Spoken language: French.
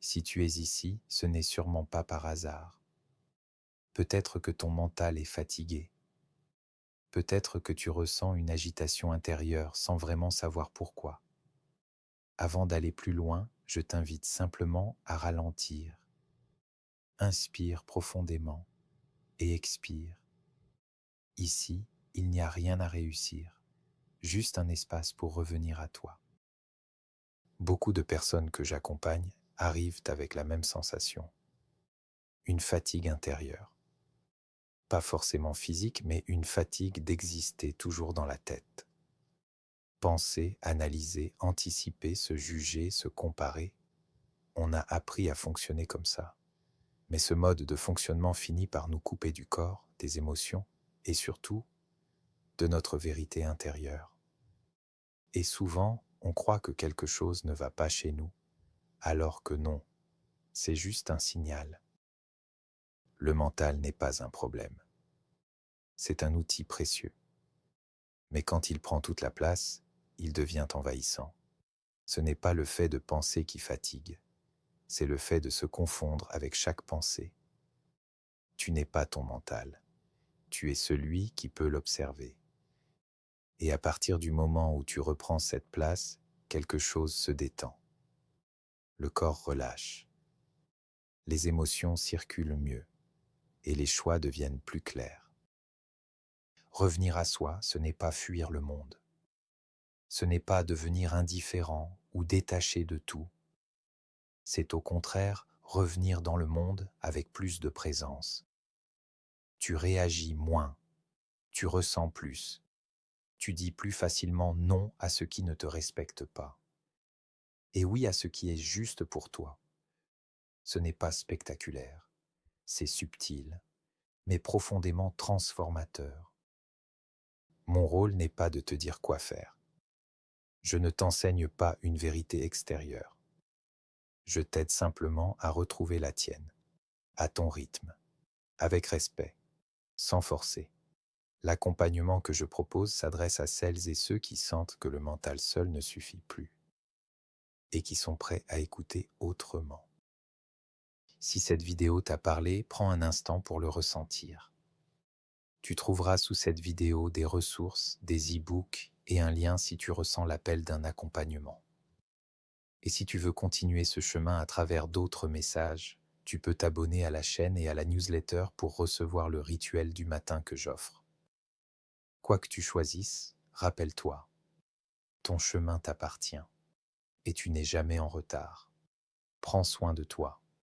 Si tu es ici, ce n'est sûrement pas par hasard. Peut-être que ton mental est fatigué. Peut-être que tu ressens une agitation intérieure sans vraiment savoir pourquoi. Avant d'aller plus loin, je t'invite simplement à ralentir. Inspire profondément et expire. Ici, il n'y a rien à réussir, juste un espace pour revenir à toi. Beaucoup de personnes que j'accompagne arrivent avec la même sensation, une fatigue intérieure. Pas forcément physique, mais une fatigue d'exister toujours dans la tête. Penser, analyser, anticiper, se juger, se comparer, on a appris à fonctionner comme ça. Mais ce mode de fonctionnement finit par nous couper du corps, des émotions et surtout de notre vérité intérieure. Et souvent, on croit que quelque chose ne va pas chez nous, alors que non, c'est juste un signal. Le mental n'est pas un problème. C'est un outil précieux. Mais quand il prend toute la place, il devient envahissant. Ce n'est pas le fait de penser qui fatigue, c'est le fait de se confondre avec chaque pensée. Tu n'es pas ton mental, tu es celui qui peut l'observer. Et à partir du moment où tu reprends cette place, quelque chose se détend. Le corps relâche, les émotions circulent mieux et les choix deviennent plus clairs. Revenir à soi, ce n'est pas fuir le monde. Ce n'est pas devenir indifférent ou détaché de tout. C'est au contraire revenir dans le monde avec plus de présence. Tu réagis moins, tu ressens plus, tu dis plus facilement non à ce qui ne te respecte pas. Et oui à ce qui est juste pour toi. Ce n'est pas spectaculaire, c'est subtil, mais profondément transformateur. Mon rôle n'est pas de te dire quoi faire. Je ne t'enseigne pas une vérité extérieure. Je t'aide simplement à retrouver la tienne, à ton rythme, avec respect, sans forcer. L'accompagnement que je propose s'adresse à celles et ceux qui sentent que le mental seul ne suffit plus et qui sont prêts à écouter autrement. Si cette vidéo t'a parlé, prends un instant pour le ressentir. Tu trouveras sous cette vidéo des ressources, des e-books et un lien si tu ressens l'appel d'un accompagnement. Et si tu veux continuer ce chemin à travers d'autres messages, tu peux t'abonner à la chaîne et à la newsletter pour recevoir le rituel du matin que j'offre. Quoi que tu choisisses, rappelle-toi, ton chemin t'appartient et tu n'es jamais en retard. Prends soin de toi.